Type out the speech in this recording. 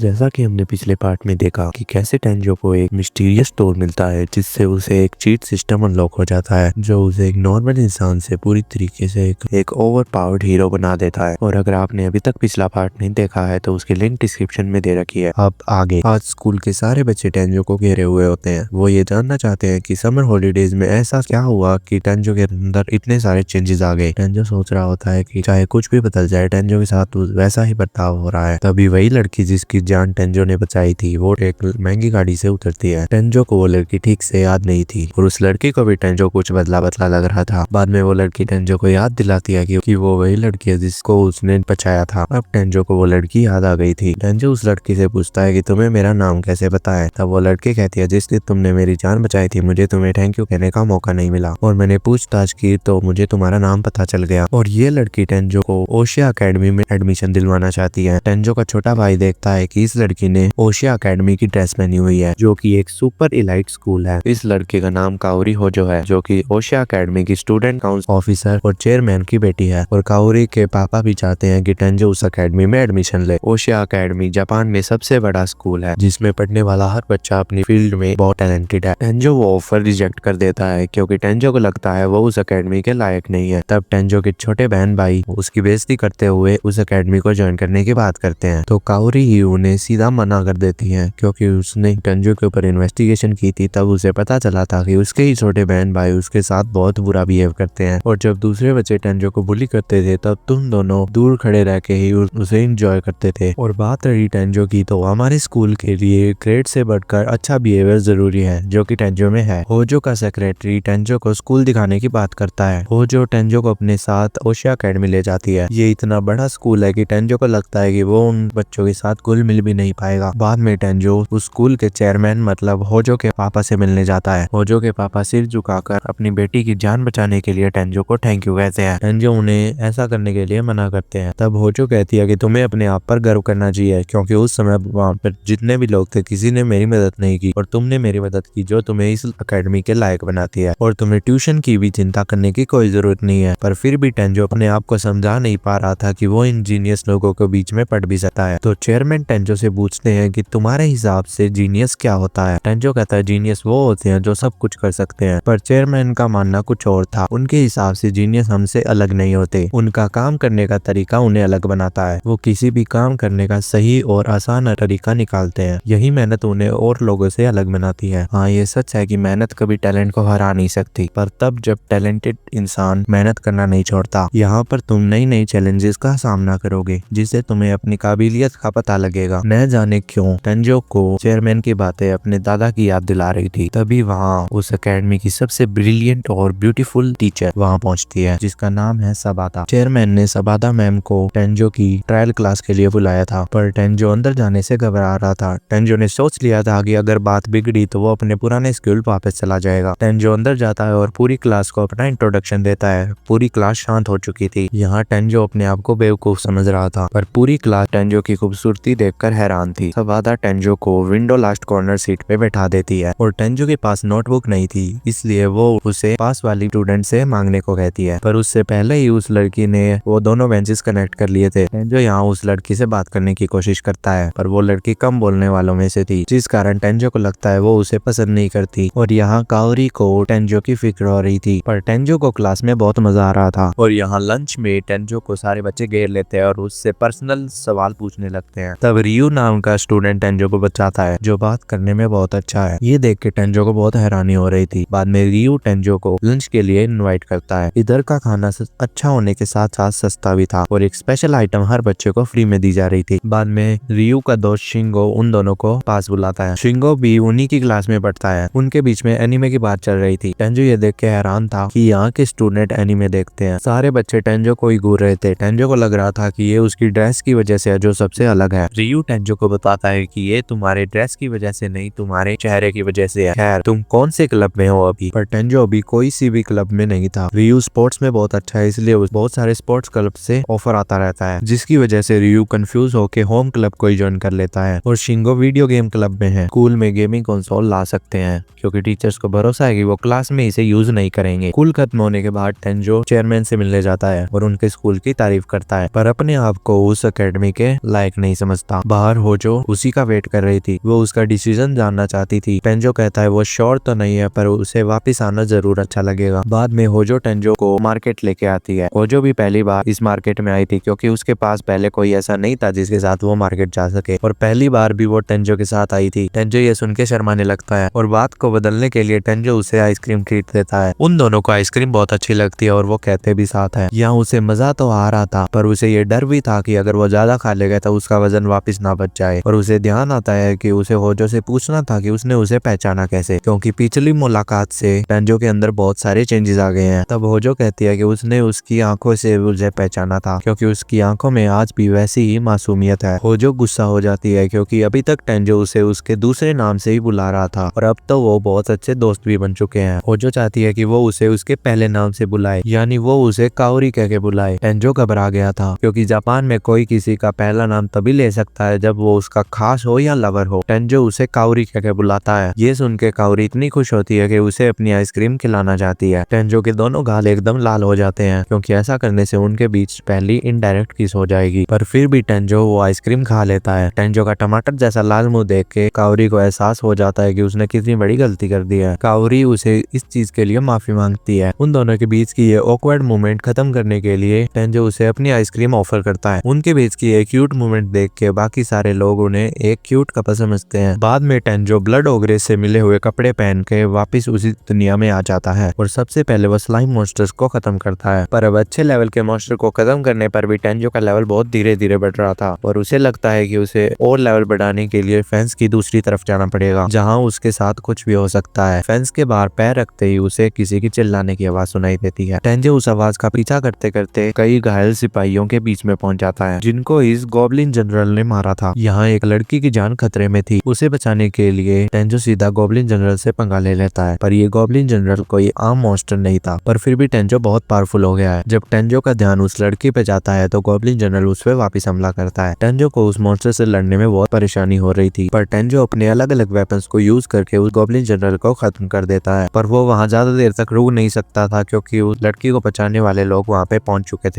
जैसा कि हमने पिछले पार्ट में देखा कि कैसे टेंजो को एक मिस्टीरियस टूर मिलता है जिससे उसे एक चीट सिस्टम अनलॉक हो जाता है जो उसे एक नॉर्मल इंसान से पूरी तरीके से एक ओवर पावर्ड हीरो बना देता है। और अगर आपने अभी तक पिछला पार्ट नहीं देखा है तो उसकी लिंक डिस्क्रिप्शन में दे रखी है। अब आगे आज स्कूल के सारे बच्चे टेंजो को घेरे हुए होते हैं। वो ये जानना चाहते हैं कि समर हॉलीडेज में ऐसा क्या हुआ कि टेंजो के अंदर इतने सारे चेंजेस आ गए। टेंजो सोच रहा होता है कि चाहे कुछ भी बदल जाए टेंजो के साथ वैसा ही बर्ताव हो रहा है। तभी वही लड़की जिसकी जान टेंजो ने बचाई थी वो एक महंगी गाड़ी से उतरती है। टेंजो को वो लड़की ठीक से याद नहीं थी और उस लड़की को भी टेंजो कुछ बदला बदला लग रहा था। बाद में वो लड़की टेंजो को याद दिलाती है कि वो वही लड़की है जिसको उसने बचाया था। अब टेंजो को वो लड़की याद आ गई थी। टेंजो उस लड़की से पूछता है कि तुम्हें मेरा नाम कैसे पता है। तब वो लड़की कहती है जिस दिन तुमने मेरी जान बचाई थी मुझे तुम्हें थैंक यू कहने का मौका नहीं मिला और मैंने पूछताछ की तो मुझे तुम्हारा नाम पता चल गया। और ये लड़की टेंजो को ओशिया अकेडमी में एडमिशन दिलवाना चाहती है। टेंजो का छोटा भाई देखता है कि इस लड़की ने ओशिया अकेडमी की ड्रेस पहनी हुई है जो कि एक सुपर इलाइट स्कूल है। इस लड़के का नाम काओरी होजो है जो कि ओशिया अकेडमी की स्टूडेंट काउंसिल ऑफिसर और चेयरमैन की बेटी है। और काओरी के पापा भी चाहते हैं कि टेंजो उस अकेडमी में एडमिशन ले। ओशिया अकेडमी जापान में सबसे बड़ा स्कूल है जिसमें पढ़ने वाला हर बच्चा अपनी फील्ड में बहुत टैलेंटेड है। टेंजो वो ऑफर रिजेक्ट कर देता है क्योंकि टेंजो को लगता है वो उस अकेडमी के लायक नहीं है। तब टेंजो के छोटे बहन भाई उसकी बेइज्जती करते हुए उस अकेडमी को ज्वाइन करने की बात करते हैं तो काओरी ही उन्हें सीधा मना कर देती है क्योंकि उसने टेंजो के ऊपर इन्वेस्टिगेशन की थी। तब उसे पता चला था कि उसके ही छोटे बहन भाई उसके साथ बहुत बुरा बिहेव करते हैं और जब दूसरे बच्चे टेंजो को बुली करते थे तब तुम दोनों दूर खड़े रह के ही उसे एंजॉय करते थे। और बात रही टेंजो की तो हमारे स्कूल के लिए ग्रेड से बढ़कर अच्छा बिहेवियर जरूरी है जो कि टेंजो में है। होजो का सेक्रेटरी टेंजो को स्कूल दिखाने की बात करता है। होजो टेंजो को अपने साथ ओशिया अकेडमी ले जाती है। ये इतना बड़ा स्कूल है कि टेंजो को लगता है कि वो उन बच्चों के साथ घुल मिल भी नहीं पाएगा। बाद में टेंजो उस स्कूल के चेयरमैन मतलब होजो के पापा से मिलने जाता है। होजो के पापा सिर झुकाकर अपनी बेटी की जान बचाने के लिए टेंजो को थैंक यू कहते हैं। टेंजो उन्हें ऐसा करने के लिए मना करते हैं। तब होजो कहती है कि तुम्हें अपने आप पर गर्व करना चाहिए क्योंकि उस समय वहाँ पर जितने भी लोग थे किसी ने मेरी मदद नहीं की और तुमने मेरी मदद की जो तुम्हें इस अकेडमी के लायक बनाती है और तुम्हें ट्यूशन की भी चिंता करने की कोई जरूरत नहीं है। पर फिर भी टेंजो अपने आप को समझा नहीं पा रहा था कि वो इन जीनियस लोगों के बीच में पढ़ भी सकता है। तो चेयरमैन टेंजो से पूछते हैं कि तुम्हारे हिसाब से जीनियस क्या होता है। टेंजो कहता है जीनियस वो होते हैं जो सब कुछ कर सकते हैं। पर चेयरमैन का मानना कुछ और था। उनके हिसाब से जीनियस हमसे अलग नहीं होते। उनका काम करने का तरीका उन्हें अलग बनाता है। वो किसी भी काम करने का सही और आसान तरीका निकालते हैं। यही मेहनत उन्हें और लोगों से अलग बनाती है। हाँ ये सच है कि मेहनत कभी टैलेंट को हरा नहीं सकती पर तब जब टैलेंटेड इंसान मेहनत करना नहीं छोड़ता। यहाँ पर तुम नई नई चैलेंजेस का सामना करोगे जिससे तुम्हें अपनी काबिलियत का पता लगेगा। न जाने क्यों टेंजो को चेयरमैन की बातें अपने दादा की याद दिला रही थी। तभी वहाँ उस एकेडमी की सबसे ब्रिलियंट और ब्यूटीफुल टीचर वहाँ पहुँचती है जिसका नाम है सबाता। चेयरमैन ने सबाता मैम को टेंजो की ट्रायल क्लास के लिए बुलाया था पर टेंजो अंदर जाने से घबरा रहा था। टेंजो ने सोच लिया था कि अगर बात बिगड़ी तो वो अपने पुराने स्कूल वापस चला जाएगा। टेंजो अंदर जाता है और पूरी क्लास को अपना इंट्रोडक्शन देता है। पूरी क्लास शांत हो चुकी थी। यहाँ टेंजो अपने आप को बेवकूफ समझ रहा था पर पूरी क्लास टेंजो की खूबसूरती देखकर हैरान थी। सबाता टेंजो को विंडो लास्ट कॉर्नर सीट पे बैठा देती है और टेंजो के पास नोटबुक नहीं थी इसलिए वो उसे पास वाली स्टूडेंट से मांगने को कहती है। पर उससे पहले ही उस लड़की ने वो दोनों बेंचेस कनेक्ट कर लिए थे। टेंजो यहाँ उस लड़की से बात करने की कोशिश करता है पर वो लड़की कम बोलने वालों में से थी जिस कारण टेंजो को लगता है वो उसे पसंद नहीं करती। और यहाँ काओरी को टेंजो की फिक्र हो रही थी पर टेंजो को क्लास में बहुत मजा आ रहा था। और यहाँ लंच में टेंजो को सारे बच्चे घेर लेते हैं और उससे पर्सनल सवाल पूछने लगते हैं। तब रियू नाम का स्टूडेंट टेंजो को बचाता है जो बात करने में बहुत अच्छा है। ये देख के टेंजो को बहुत हैरानी हो रही थी। बाद में रियू टेंजो को लंच के लिए इनवाइट करता है। इधर का खाना अच्छा होने के साथ साथ सस्ता भी था और एक स्पेशल आइटम हर बच्चे को फ्री में दी जा रही थी। बाद में रियू का दोस्त शिंगो उन दोनों को पास बुलाता है। शिंगो भी उन्हीं की क्लास में पढ़ता है। उनके बीच में एनीमे की बात चल रही थी। टेंजो ये देख के हैरान था कि यहाँ के स्टूडेंट एनीमे देखते हैं। सारे बच्चे टेंजो को ही घूर रहे थे। टेंजो को लग रहा था कि ये उसकी ड्रेस की वजह से है जो सबसे अलग है। रियू टेंजो को बताता है कि ये तुम्हारे ड्रेस की वजह से नहीं तुम्हारे चेहरे की वजह से है। खैर तुम कौन से क्लब में हो अभी। पर टेंजो अभी कोई सी भी क्लब में नहीं था। रियू स्पोर्ट्स में बहुत अच्छा है इसलिए बहुत सारे स्पोर्ट्स क्लब से ऑफर आता रहता है जिसकी वजह से रियू कंफ्यूज होकर होम क्लब को ज्वाइन कर लेता है। और शिंगो वीडियो गेम क्लब में है। स्कूल में गेमिंग कंसोल ला सकते हैं क्योंकि टीचर्स को भरोसा है कि वो क्लास में इसे यूज नहीं करेंगे। स्कूल खत्म होने के बाद टेंजो चेयरमैन से मिलने जाता है और उनके स्कूल की तारीफ करता है पर अपने आप को उस एकेडमी के लायक नहीं समझता। बाहर होजो उसी का वेट कर रही थी। वो उसका डिसीजन जानना चाहती थी। टेंजो कहता है वो श्योर तो नहीं है पर उसे वापस आना जरूर अच्छा लगेगा। बाद में होजो टेंजो को मार्केट लेके आती है। होजो भी पहली बार इस मार्केट में आई थी क्योंकि उसके पास पहले कोई ऐसा नहीं था जिसके साथ वो मार्केट जा सके, और पहली बार भी वो टेंजो के साथ आई थी। टेंजो ये सुन के शर्माने लगता है और बात को बदलने के लिए टेंजो उसे आइसक्रीम खरीद देता है। उन दोनों को आइसक्रीम बहुत अच्छी लगती है और वो कहते भी साथ है। यहाँ उसे मजा तो आ रहा था पर उसे ये डर भी था कि अगर वो ज्यादा खा लेगा तो उसका वजन वापस ना बच जाए। और उसे ध्यान आता है कि उसे होजो से पूछना था कि उसने उसे पहचाना कैसे, क्योंकि पिछली मुलाकात से टेंजो के अंदर बहुत सारे चेंजेस आ गए हैं। तब होजो कहती है कि उसने उसकी आंखों से उसे पहचाना था क्योंकि उसकी आंखों में आज भी वैसी ही मासूमियत है। होजो गुस्सा हो जाती है क्योंकि अभी तक टेंजो उसे उसके दूसरे नाम से ही बुला रहा था और अब तो वो बहुत अच्छे दोस्त भी बन चुके हैं। होजो चाहती है कि वो उसे उसके पहले नाम से बुलाए, यानी वो उसे काओरी कह के बुलाए। टेंजो घबरा गया था क्योंकि जापान में कोई किसी का पहला नाम तभी ले सकता है जब वो उसका खास हो या लवर हो। टेंजो उसे काओरी कह के बुलाता है। ये सुन के काओरी इतनी खुश होती है कि उसे अपनी आइसक्रीम खिलाना चाहती है। टेंजो के दोनों गाल एकदम लाल हो जाते हैं क्योंकि ऐसा करने से उनके बीच पहली इनडायरेक्ट किस हो जाएगी, पर फिर भी टेंजो वो आइसक्रीम खा लेता है। टेंजो का टमाटर जैसा लाल मुंह देख के काओरी को एहसास हो जाता है कि उसने कितनी बड़ी गलती कर दी है। काओरी उसे इस चीज के लिए माफी मांगती है। उन दोनों के बीच की ये ऑकवर्ड मोमेंट खत्म करने के लिए टेंजो उसे अपनी आइसक्रीम ऑफर करता है। उनके बीच की एक क्यूट मोमेंट देख के बाकी सारे लोग उन्हें एक क्यूट कपल समझते हैं। बाद में टेंजो ब्लड ओगरे से मिले हुए कपड़े पहन के वापस उसी दुनिया में आ जाता है और सबसे पहले वो स्लाइम मॉन्स्टर्स को खत्म करता है। पर अब अच्छे लेवल के मॉन्स्टर को खत्म करने पर भी टेंजो का लेवल बहुत धीरे धीरे बढ़ रहा था और उसे लगता है कि उसे और लेवल बढ़ाने के लिए फेंस की दूसरी तरफ जाना पड़ेगा जहाँ उसके साथ कुछ भी हो सकता है। फेंस के बाहर पैर रखते ही उसे किसी की चिल्लाने की आवाज सुनाई देती है। टेंजो उस आवाज का पीछा करते करते कई घायल सिपाहियों के बीच में पहुंच जाता है जिनको इस गॉब्लिन जनरल ने मारा था। यहाँ एक लड़की की जान खतरे में थी। उसे बचाने के लिए टेंजो सीधा गॉब्लिन जनरल से पंगा ले लेता है, पर ये गॉब्लिन जनरल कोई आम मॉन्स्टर नहीं था, पर फिर भी टेंजो बहुत पावरफुल हो गया है। जब टेंजो का ध्यान उस लड़की पे जाता है तो गॉब्लिन जनरल उस पे वापस हमला करता है। टेंजो को उस मॉन्स्टर से लड़ने में बहुत परेशानी हो रही थी, पर टेंजो अपने अलग अलग वेपन्स को यूज करके उस गॉब्लिन जनरल को खत्म कर देता है। पर वो वहाँ ज्यादा देर तक रुक नहीं सकता था क्योंकि उस लड़की को बचाने वाले लोग वहाँ पे पहुंच चुके थे।